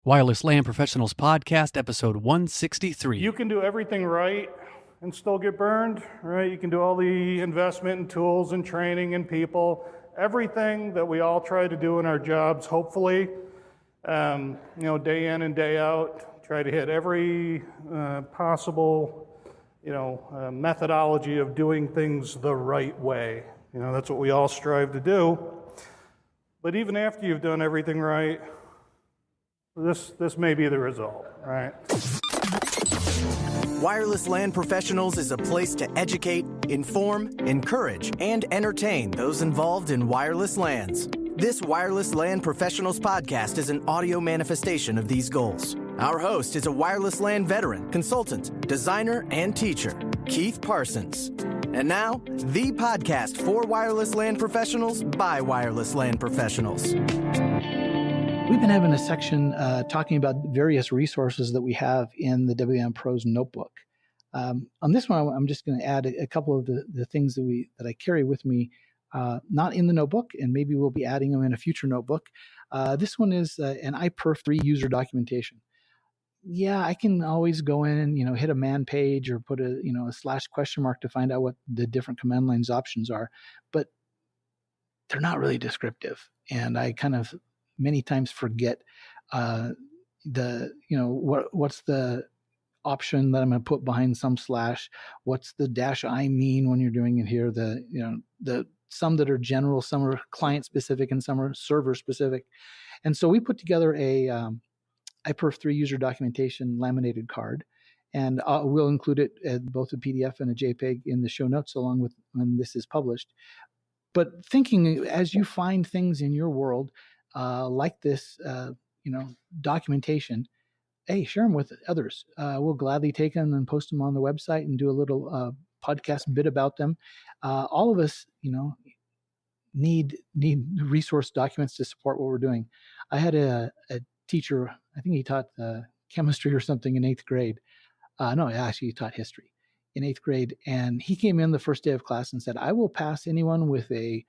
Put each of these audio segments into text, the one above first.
Wireless LAN Professionals Podcast, episode 163. You can do everything right and still get burned, right? You can do all the investment in tools and training and people, everything that we all try to do in our jobs, hopefully, day in and day out, try to hit every possible, methodology of doing things the right way. That's what we all strive to do. But even after you've done everything right, this may be the result, right? Wireless LAN Professionals is a place to educate, inform, encourage, and entertain those involved in wireless LANs. This Wireless LAN Professionals podcast is an audio manifestation of these goals. Our host is a wireless LAN veteran, consultant, designer, and teacher, Keith Parsons. And now, the podcast for wireless LAN professionals by wireless LAN professionals. We've been having a section talking about various resources that we have in the WM Pros notebook. On this one, I'm just going to add a couple of the things that I carry with me, not in the notebook, and maybe we'll be adding them in a future notebook. This one is an iPerf3 user documentation. Yeah, I can always go in and hit a man page or put a / mark to find out what the different command lines options are, but they're not really descriptive, and I kind of many times forget what's the option that I'm going to put behind some / what's the -I mean when you're doing it here. The some that are general, some are client specific, and some are server specific. And so we put together a iPerf3 user documentation laminated card, and we'll include it at both a PDF and a JPEG in the show notes along with when this is published. But thinking as you find things in your world like this, documentation, hey, share them with others. We'll gladly take them and post them on the website and do a little podcast bit about them. All of us, need resource documents to support what we're doing. I had a teacher, I think he taught chemistry or something in 8th grade. He taught history in 8th grade. And he came in the first day of class and said, I will pass anyone with a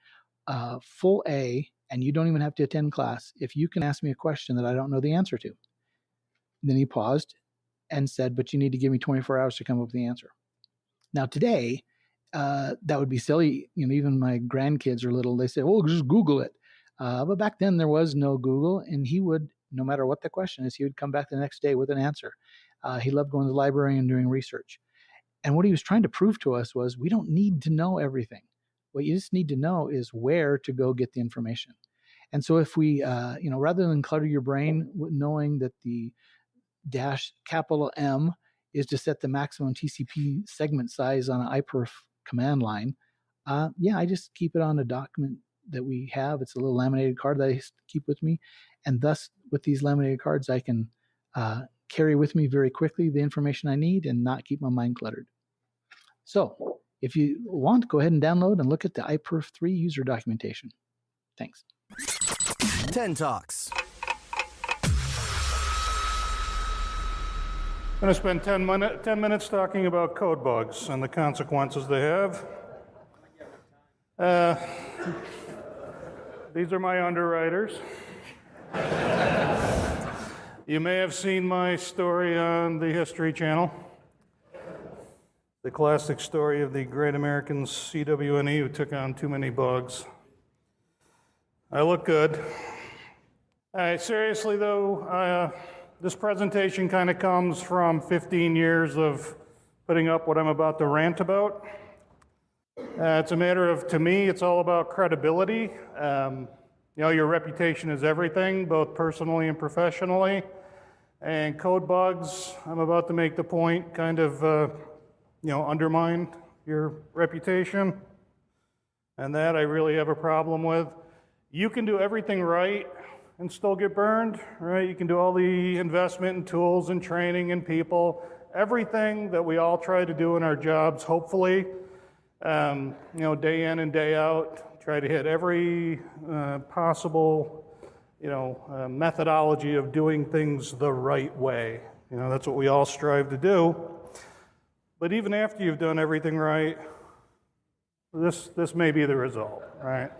full A, and you don't even have to attend class if you can ask me a question that I don't know the answer to. And then he paused and said, but you need to give me 24 hours to come up with the answer. Now today, that would be silly. Even my grandkids are little. They say, well, just Google it. But back then there was no Google, and he would, no matter what the question is, he would come back the next day with an answer. He loved going to the library and doing research. And what he was trying to prove to us was we don't need to know everything. What you just need to know is where to go get the information. And so if we, rather than clutter your brain with knowing that the $M is to set the maximum TCP segment size on an iPerf command line, I just keep it on a document that we have. It's a little laminated card that I keep with me. And thus, with these laminated cards, I can carry with me very quickly the information I need and not keep my mind cluttered. So if you want, go ahead and download and look at the iPerf3 user documentation. Thanks. 10 Talks. I'm going to spend 10 minutes talking about code bugs and the consequences they have. These are my underwriters. You may have seen my story on the History Channel. The classic story of the great American CWNE who took on too many bugs. I look good. Seriously though, this presentation kind of comes from 15 years of putting up what I'm about to rant about. It's a matter of, to me, it's all about credibility. Your reputation is everything, both personally and professionally. And code bugs, I'm about to make the point, kind of, undermine your reputation. And that I really have a problem with. You can do everything right and still get burned, right? You can do all the investment in tools and training and people, everything that we all try to do in our jobs, hopefully, day in and day out, try to hit every possible, methodology of doing things the right way. That's what we all strive to do. But even after you've done everything right, this may be the result, right?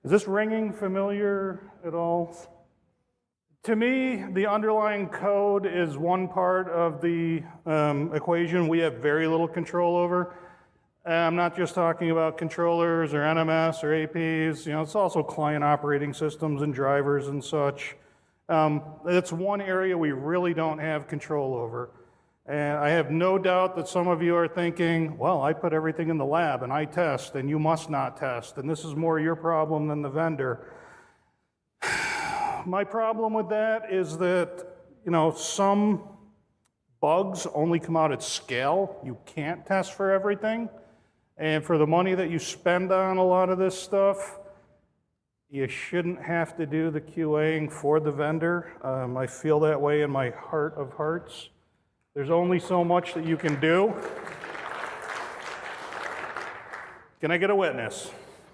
Is this ringing familiar at all? To me, the underlying code is one part of the equation we have very little control over. I'm not just talking about controllers or NMS or APs, it's also client operating systems and drivers and such. It's one area we really don't have control over. And I have no doubt that some of you are thinking, well, I put everything in the lab and I test and you must not test, and this is more your problem than the vendor. My problem with that is that, some bugs only come out at scale. You can't test for everything. And for the money that you spend on a lot of this stuff, you shouldn't have to do the QAing for the vendor. I feel that way in my heart of hearts. There's only so much that you can do. Can I get a witness?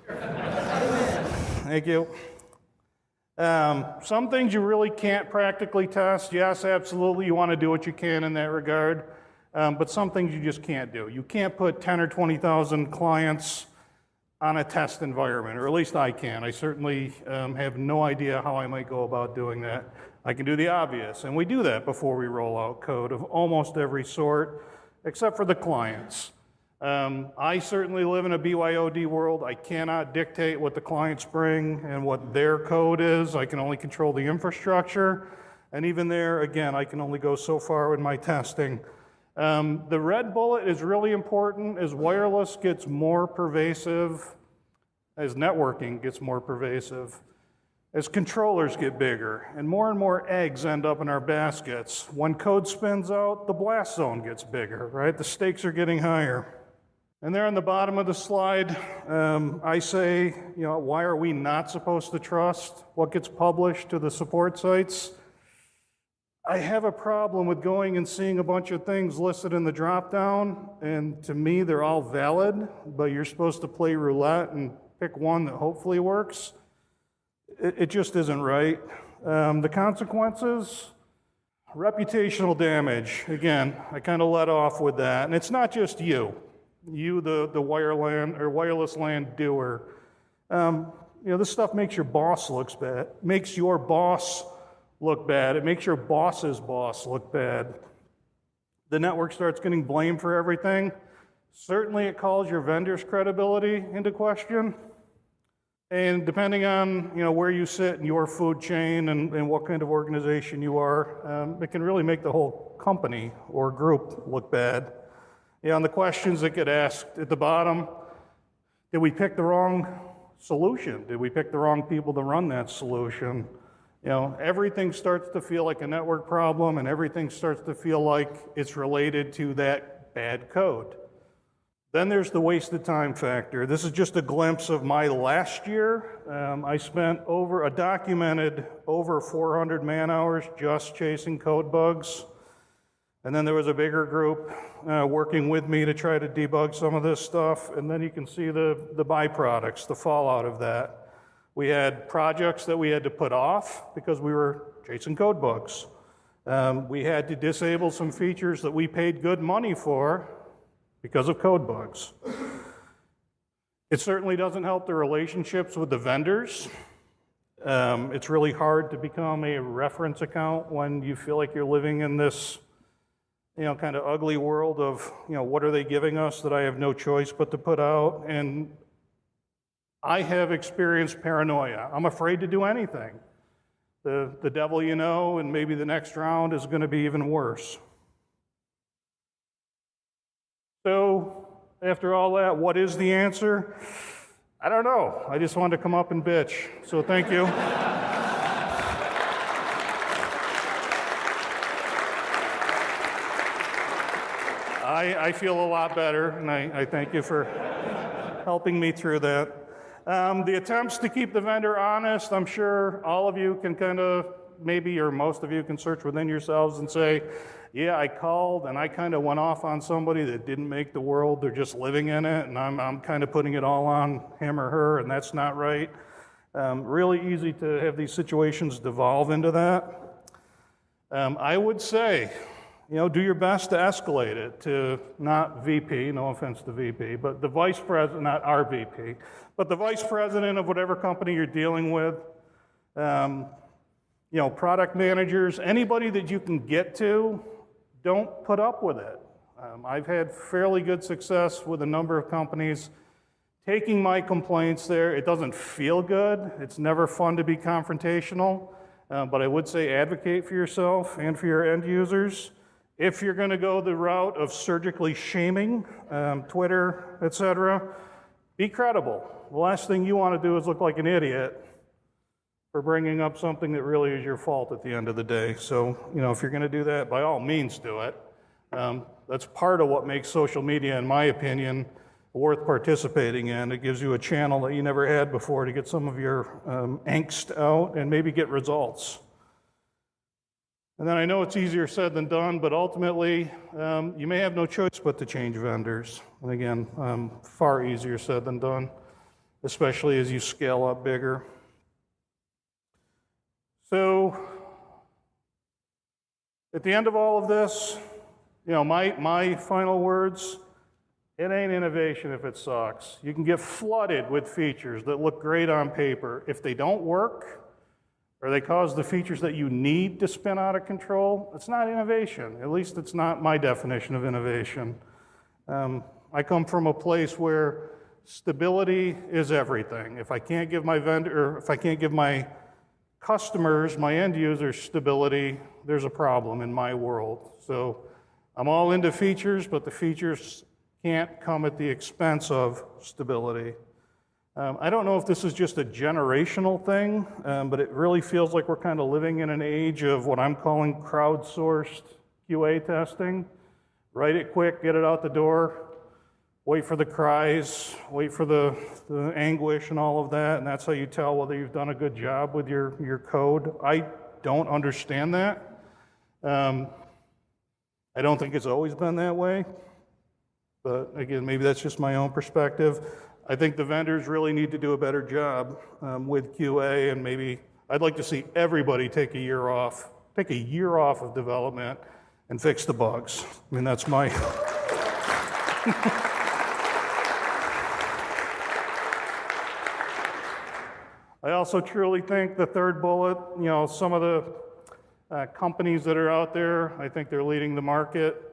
Thank you. Some things you really can't practically test. Yes, absolutely, you want to do what you can in that regard. But some things you just can't do. You can't put 10 or 20,000 clients on a test environment, or at least I can. I certainly have no idea how I might go about doing that. I can do the obvious, and we do that before we roll out code of almost every sort, except for the clients. I certainly live in a BYOD world. I cannot dictate what the clients bring and what their code is. I can only control the infrastructure, and even there, again, I can only go so far with my testing. The red bullet is really important as wireless gets more pervasive, as networking gets more pervasive, as controllers get bigger, and more eggs end up in our baskets. When code spins out, the blast zone gets bigger, right? The stakes are getting higher. And there on the bottom of the slide, I say, why are we not supposed to trust what gets published to the support sites? I have a problem with going and seeing a bunch of things listed in the drop-down, and to me, they're all valid, but you're supposed to play roulette and pick one that hopefully works. It just isn't right. The consequences, reputational damage. Again, I kind of let off with that, and it's not just you, the wireless LAN doer. This stuff makes your boss look bad, makes your boss look bad. It makes your boss's boss look bad. The network starts getting blamed for everything. Certainly it calls your vendor's credibility into question. And depending on where you sit in your food chain and what kind of organization you are, it can really make the whole company or group look bad. And the questions that get asked at the bottom, did we pick the wrong solution? Did we pick the wrong people to run that solution? Everything starts to feel like a network problem, and everything starts to feel like it's related to that bad code. Then there's the wasted time factor. This is just a glimpse of my last year. I spent documented over 400 man hours just chasing code bugs. And then there was a bigger group working with me to try to debug some of this stuff. And then you can see the byproducts, the fallout of that. We had projects that we had to put off because we were chasing code bugs. We had to disable some features that we paid good money for because of code bugs. It certainly doesn't help the relationships with the vendors. It's really hard to become a reference account when you feel like you're living in this kind of ugly world of, what are they giving us that I have no choice but to put out? And I have experienced paranoia. I'm afraid to do anything. The devil and maybe the next round is going to be even worse. So, after all that, what is the answer? I don't know. I just wanted to come up and bitch. So thank you. I feel a lot better, and I thank you for helping me through that. The attempts to keep the vendor honest, I'm sure all of you can kind of, maybe or most of you can search within yourselves and say, yeah, I called and I kind of went off on somebody that didn't make the world, they're just living in it, and I'm kind of putting it all on him or her, and that's not right. Really easy to have these situations devolve into that. I would say, do your best to escalate it to not VP, no offense to VP, but the vice president, not our VP, but the vice president of whatever company you're dealing with. product managers, anybody that you can get to, don't put up with it. I've had fairly good success with a number of companies taking my complaints there. It doesn't feel good. It's never fun to be confrontational, but I would say advocate for yourself and for your end users. If you're going to go the route of surgically shaming, Twitter, etc., be credible. The last thing you want to do is look like an idiot for bringing up something that really is your fault at the end of the day. So, if you're going to do that, by all means do it. That's part of what makes social media, in my opinion, worth participating in. It gives you a channel that you never had before to get some of your angst out and maybe get results. And then I know it's easier said than done, but ultimately, you may have no choice but to change vendors. And again, far easier said than done, especially as you scale up bigger. So, at the end of all of this, my final words, it ain't innovation if it sucks. You can get flooded with features that look great on paper. If they don't work, or they cause the features that you need to spin out of control, it's not innovation. At least it's not my definition of innovation. I come from a place where stability is everything. If I can't give my vendor, or if I can't give my customers, my end users, stability, there's a problem in my world. So I'm all into features, but the features can't come at the expense of stability. I don't know if this is just a generational thing, but it really feels like we're kind of living in an age of what I'm calling crowdsourced QA testing. Write it quick, get it out the door, wait for the cries, wait for the anguish and all of that, and that's how you tell whether you've done a good job with your code. I don't understand that. I don't think it's always been that way, but again, maybe that's just my own perspective. I think the vendors really need to do a better job with QA, and maybe I'd like to see everybody take a year off of development and fix the bugs. I mean, that's my... I also truly think the third bullet, some of the companies that are out there, I think they're leading the market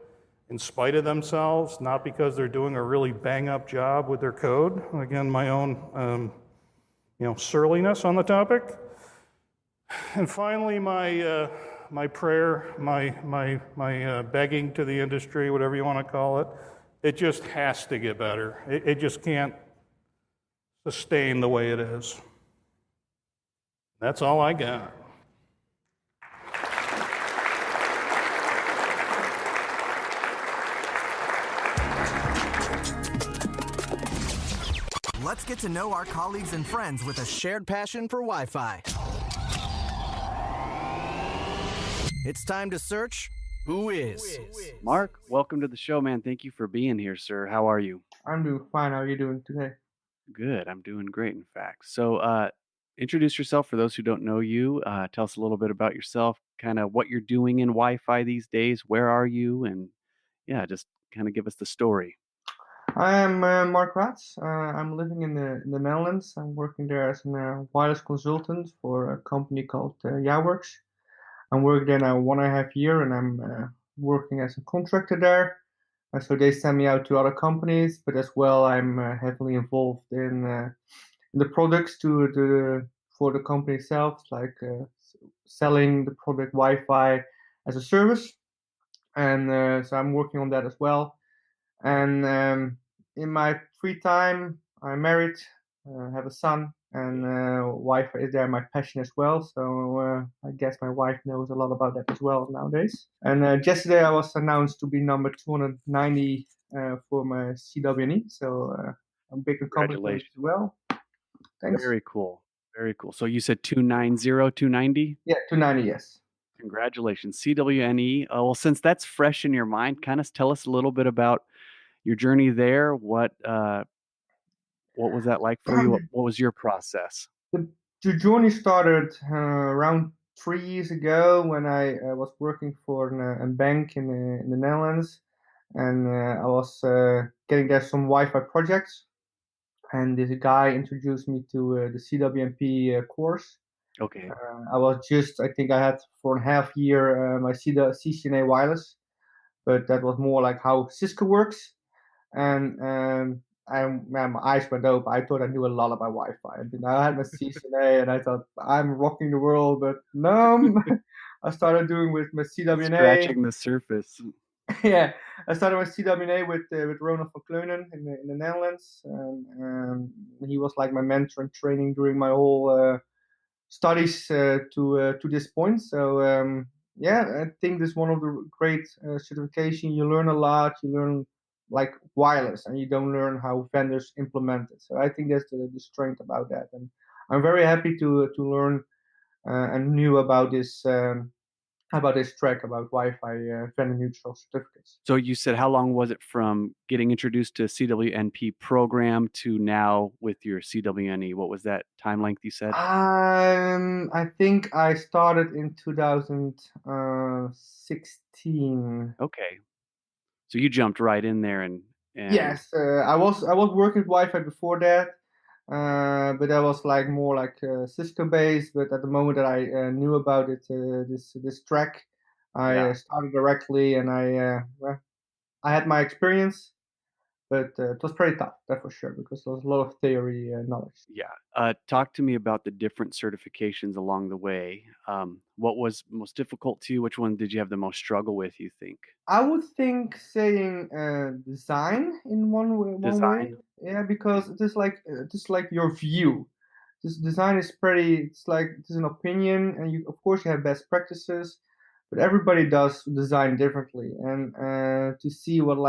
in spite of themselves, not because they're doing a really bang-up job with their code. Again, my own, surliness on the topic. And finally, my prayer, my begging to the industry, whatever you want to call it, it just has to get better. It just can't sustain the way it is. That's all I got. Let's get to know our colleagues and friends with a shared passion for Wi-Fi. It's time to search Who Is. Mark, welcome to the show, man. Thank you for being here, sir. How are you? I'm doing fine. How are you doing today? Good. I'm doing great, in fact. So, introduce yourself for those who don't know you. Tell us a little bit about yourself, kind of what you're doing in Wi-Fi these days. Where are you? And yeah, just kind of give us the story. I am Mark Raats. I'm living in the Netherlands. I'm working there as a wireless consultant for a company called Jouwworks. I'm working there now 1.5 years, and I'm working as a contractor there. So they send me out to other companies, but as well I'm heavily involved in the products for the company itself, like selling the product Wi-Fi as a service. And so I'm working on that as well. And in my free time, I'm married, have a son, and Wi-Fi is there my passion as well. So I guess my wife knows a lot about that as well nowadays. And yesterday I was announced to be number 290 for my CWNE. So a big accomplishment as well. Thanks. Very cool. Very cool. So you said 290, 290? Yeah, 290, yes. Congratulations. CWNE. Well, since that's fresh in your mind, kind of tell us a little bit about your journey there. What was that like for you? What was your process? The journey started around 3 years ago when I was working for a bank in the Netherlands, and I was getting there some Wi-Fi projects, and this guy introduced me to the CWNP course, Okay. I was just, I think I had for a half year my CCNA wireless, but that was more like how Cisco works. And man, my eyes went open. I thought I knew a lot about Wi-Fi. And then I had my CCNA, and I thought I'm rocking the world, but no. I started doing with my CWNA. Scratching the surface. Yeah, I started my CWNA with Ronald van Kleunen in the Netherlands, and he was like my mentor and training during my whole studies to this point. So yeah, I think this is one of the great certification. You learn a lot. You learn like wireless, and you don't learn how vendors implement it. So I think that's the strength about that, and I'm very happy to learn and knew about this track about Wi-Fi vendor neutral certificates. So you said how long was it from getting introduced to CWNP program to now with your CWNE? What was that time length you said? I think I started in 2016. Okay. So you jumped right in there and Yes, I was working with Wi-Fi before that, but that was like more like Cisco based. But at the moment that I knew about it, this track, I yeah. started directly, and well, I had my experience, but it was pretty tough, that for sure, because there was a lot of theory knowledge. Yeah. Talk to me about the different certifications along the way. What was most difficult to you? Which one did you have the most struggle with, you think? I would think saying design in one way, Design? yeah, Okay. because it is like your view. This design is pretty. It's like it's an opinion, and you of course you have best practices, but everybody does design differently. And to see what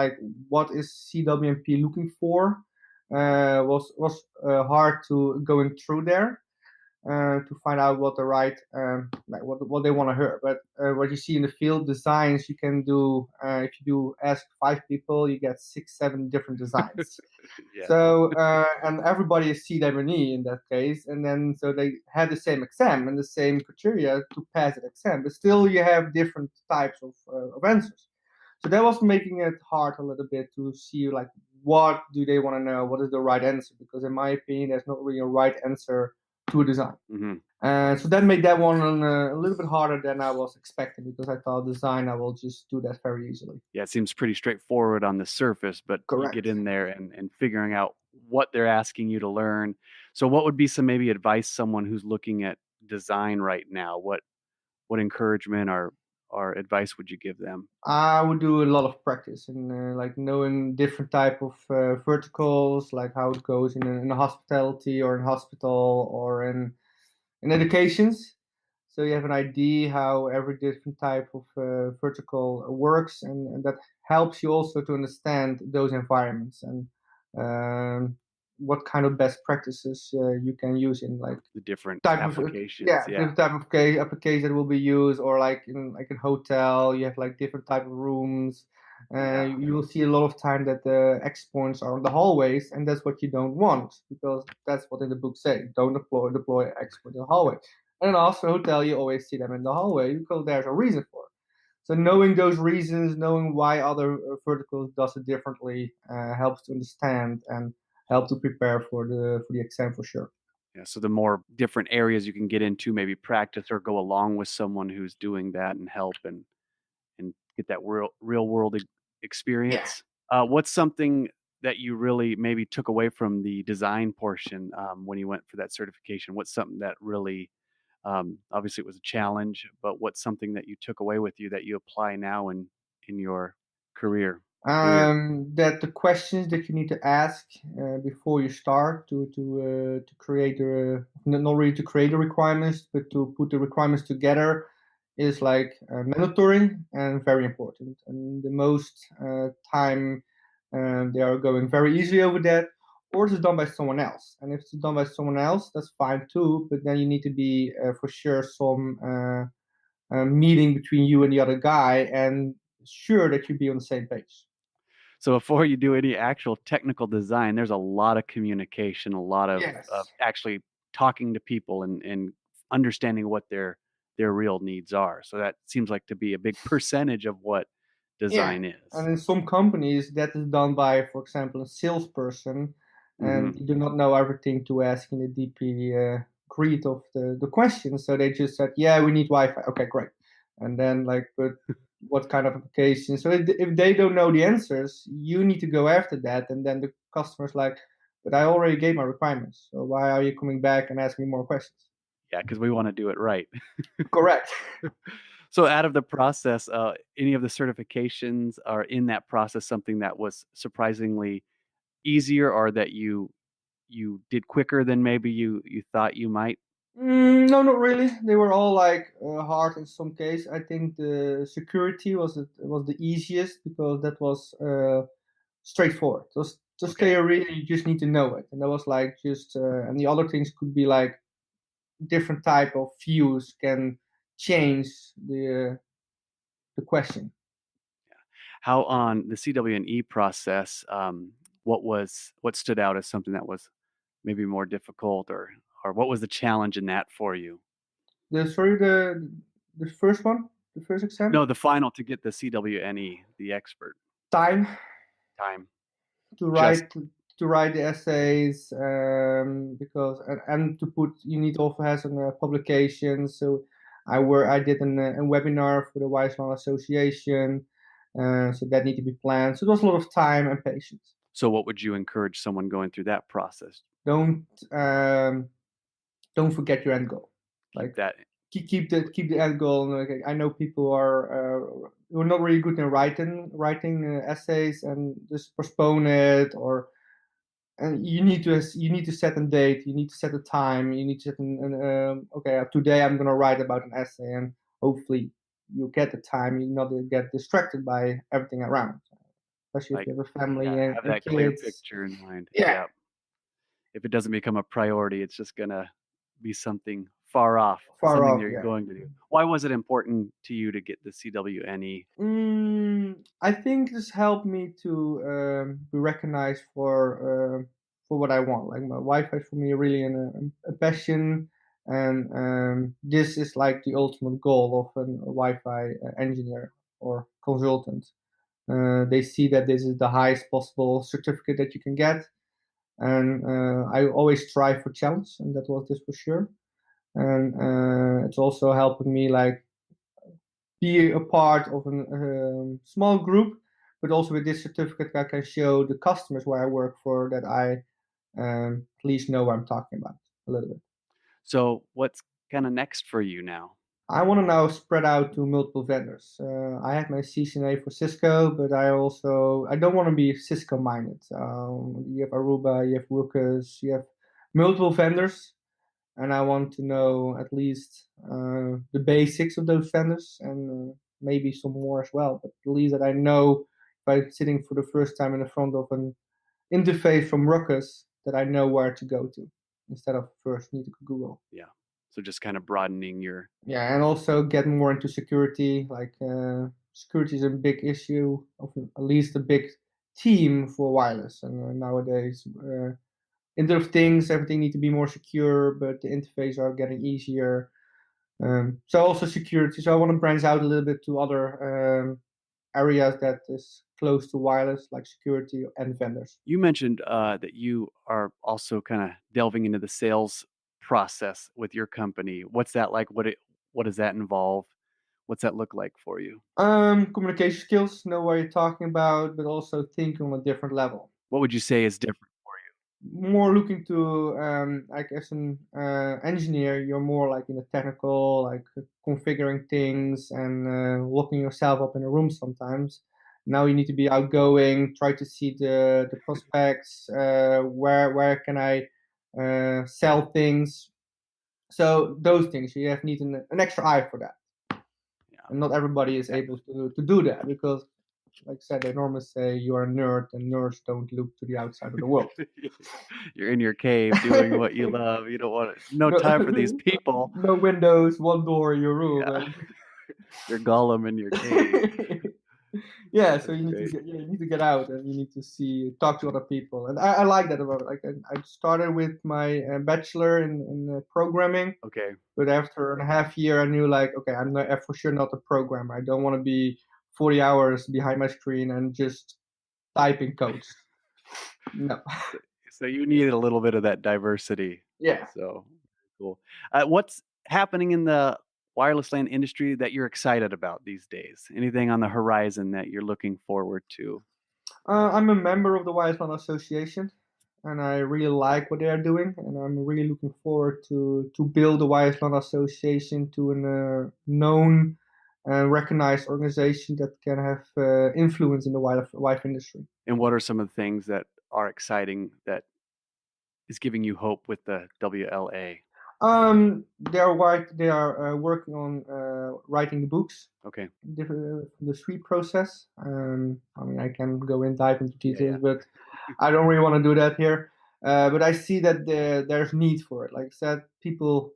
is CWMP looking for was hard to going through there to find out what the right like what they want to hear. But what you see in the field designs, you can do if you do ask 5 people, you get 6, 7 different designs. Yeah. So and everybody is CWNE in that case, and then so they have the same exam and the same criteria to pass that exam, but still you have different types of answers. So that was making it hard a little bit to see like what do they want to know, what is the right answer, because in my opinion, there's not really a right answer to a design. Mhm. So that made that one a little bit harder than I was expecting, because I thought design I will just do that very easily. Yeah, it seems pretty straightforward on the surface, but you get Correct. in there and figuring out what they're asking you to learn. So what would be some maybe advice someone who's looking at design right now? What encouragement or advice would you give them? I would do a lot of practice and like knowing different type of verticals, like how it goes in a hospitality or in hospital or in educations. So you have an idea how every different type of vertical works, and that helps you also to understand those environments and um, what kind of best practices you can use in like The different type of applications, yeah yeah. different type of application that will be used, or like in hotel you have like different type of rooms. Yeah. You will see a lot of time that the X points are on the hallways, and that's what you don't want, because that's what in the book say, don't deploy X point in the hallway. And also hotel, you always see them in the hallway because there's a reason for it. So knowing those reasons, knowing why other verticals does it differently, helps to understand and help to prepare for the exam for sure. Yeah, so the more different areas you can get into, maybe practice or go along with someone who's doing that and help and get that real world Yeah. experience. What's something that you really maybe took away from the design portion when you went for that certification? What's something that really, obviously, it was a challenge, but what's something that you took away with you that you apply now in your career? That the questions that you need to ask before you start to create not really to create the requirements, but to put the requirements together is like mandatory and very important. And the most time they are going very easily over that, or it's done by someone else. And if it's done by someone else, that's fine too. But then you need to be for sure some meeting between you and the other guy, and sure that you be on the same page. So before you do any actual technical design, there's a lot of communication, a lot of Yes. actually talking to people and understanding what their real needs are. So that seems like to be a big percentage of what Yeah. design And is. in some companies, that is done by, for example, a salesperson, Mhm. and you do not know everything to ask in the DP agreed of the questions. So they just said, yeah, we need Wi-Fi. Okay, great. And then like, but what kind of application? So if they don't know the answers, you need to go after that. And then the customer's like, but I already gave my requirements. So why are you coming back and asking me more questions? Yeah, because we want to do it right. Correct. So out of the process, any of the certifications are in that process something that was surprisingly easier or that you did quicker than maybe you thought you might? No, not really. They were all like hard in some case. I think the security was the easiest because that was straightforward. Just Okay. KRE, you just need to know it, and that was like just and the other things could be like different type of views can change the question. How on the CWNE process, what stood out as something that was maybe more difficult or what was the challenge in that for you? Sorry, the first one, the first exam, No, the final to get the CWNE, the expert time time. to Just write the essays because and to put you need also has a publication. So I did a webinar for the Wiseman Association, so that need to be planned. So it was a lot of time and patience. so what would you encourage someone going through that process? Don't um, don't forget your end goal. Keep Like that keep the end goal. Like, I know people who are not really good in writing essays and just postpone it, or and you need to set a date, you need to set a time, you need to set okay, today I'm gonna write about an essay, and hopefully you get the time, you not get distracted by everything around, especially if like you have a family yeah, have and that clear kids. picture in mind. Yeah, Yeah. If it doesn't become a priority, it's just gonna be something far off, far something that off. you're Yeah. going to do. Why was it important to you to get the CWNE? I think this helped me to be recognized for what I want. Like my Wi-Fi is for me really a passion, and this is like the ultimate goal of a Wi-Fi engineer or consultant. They see that this is the highest possible certificate that you can get, and I always strive for challenge, and that was this for sure. And it's also helping me like be a part of a small group, but also with this certificate, I can show the customers where I work for that I at least know what I'm talking about a little bit. So what's kind of next for you now? I want to now spread out to multiple vendors. I had my CCNA for Cisco, but I don't want to be Cisco minded. You have Aruba, you have Ruckus, you have multiple vendors, and I want to know at least the basics of those vendors and maybe some more as well. But at least that I know by sitting for the first time in the front of an interface from Ruckus that I know where to go to instead of first need to Google. Yeah. So just kind of broadening your Yeah, and also get more into security. Like security is a big issue of at least a big team for wireless. And nowadays, Internet of Things, everything need to be more secure, but the interface are getting easier. So also security. So I want to branch out a little bit to other areas that is close to wireless, like security and vendors. You mentioned that you are also kind of delving into the sales process with your company. What's that like? What does that involve? What's that look like for you? Communication skills, know what you're talking about, but also think on a different level. What would you say is different? More looking to like as an engineer, you're more like in the technical, like configuring things and locking yourself up in a room sometimes. Now you need to be outgoing, try to see the prospects, where can I sell things. So those things you have need an extra eye for that, Yeah. and not everybody is able to do that because like I said, they normally say you are a nerd, and nerds don't look to the outside of the world. You're in your cave doing what you love. You don't want no No, time for these people. no windows, one door in your room, Yeah. and You're Gollum in your cave. yeah. So That's great. you need to get out, and you need to talk to other people, and I like that about it. Like I started with my bachelor in programming, Okay. but after a half year, I knew like okay, I'm not, for sure not a programmer. I don't want to be 40 hours behind my screen and just typing codes. No. So you needed a little bit of that diversity. Yeah. So Cool. What's happening in the wireless LAN industry that you're excited about these days? Anything on the horizon that you're looking forward to? I'm a member of the Wireless LAN Association, and I really like what they are doing, and I'm really looking forward to build the Wireless LAN Association to a known and recognized organization that can have influence in the Wi-Fi industry. And what are some of the things that are exciting that is giving you hope with the WLA? They are working on writing the books, Okay. the suite process. I mean, I can go in dive into details, Yeah. but I don't really want to do that here. But I see that there's need for it. Like I said, people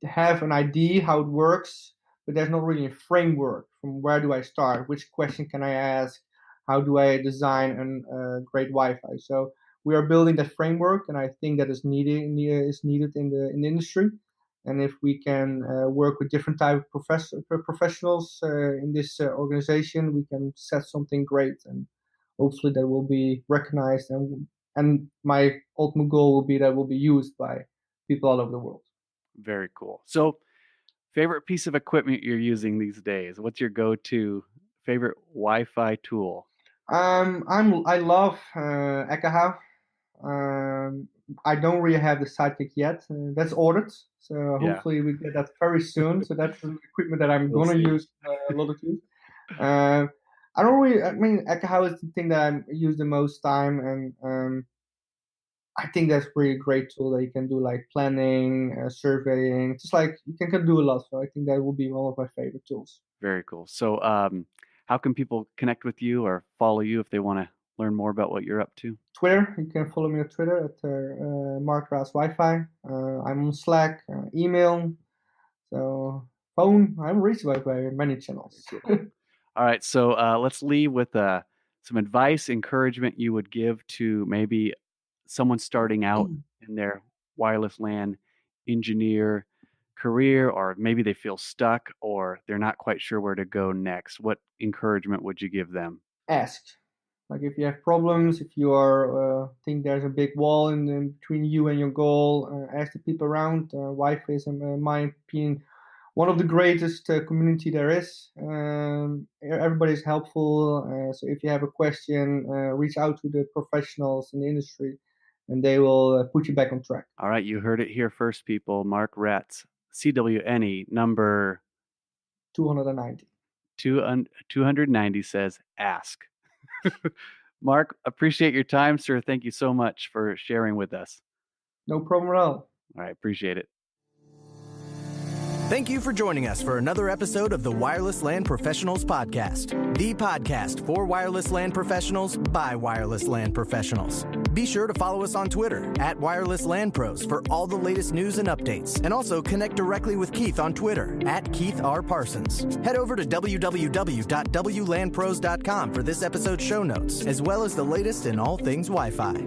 have an idea how it works, but there's not really a framework. From where do I start? Which question can I ask? How do I design a great Wi-Fi? So we are building that framework, and I think that is needed in the industry. And if we can work with different type of professionals in this organization, we can set something great, and hopefully that will be recognized. And my ultimate goal will be that will be used by people all over the world. Very cool. So, favorite piece of equipment you're using these days? What's your go-to favorite Wi-Fi tool? I love Ekahau. I don't really have the Sidekick yet. That's ordered, so Yeah. hopefully we get that very soon. So that's the equipment that I'm We'll gonna see. use a lot of use. I don't really. I mean, Ekahau is the thing that I use the most time, and I think that's really a great tool that you can do like planning, surveying. Just like you can do a lot. So I think that will be one of my favorite tools. Very cool. So, how can people connect with you or follow you if they want to learn more about what you're up to? Twitter, you can follow me on Twitter at Mark Raats Wi-Fi. I'm on Slack, email, so phone. I'm reached by many channels. All right, so let's leave with some advice, encouragement you would give to maybe someone starting out in their wireless LAN engineer career, or maybe they feel stuck or they're not quite sure where to go next. What encouragement would you give them? Ask. Like if you have problems, if you are think there's a big wall in between you and your goal, ask the people around. Wi-Fi is, in my opinion, one of the greatest community there is. Everybody's helpful. So if you have a question, reach out to the professionals in the industry, and they will put you back on track. All right, you heard it here first, people. Mark Raats, CWNE number 290. 290 says ask. Mark, appreciate your time, sir. Thank you so much for sharing with us. No problem at all. All right, appreciate it. Thank you for joining us for another episode of the Wireless LAN Professionals Podcast, the podcast for wireless LAN professionals by wireless LAN professionals. Be sure to follow us on Twitter at Wireless LAN Pros for all the latest news and updates, and also connect directly with Keith on Twitter at Keith R. Parsons. Head over to www.wlanpros.com for this episode's show notes, as well as the latest in all things Wi-Fi.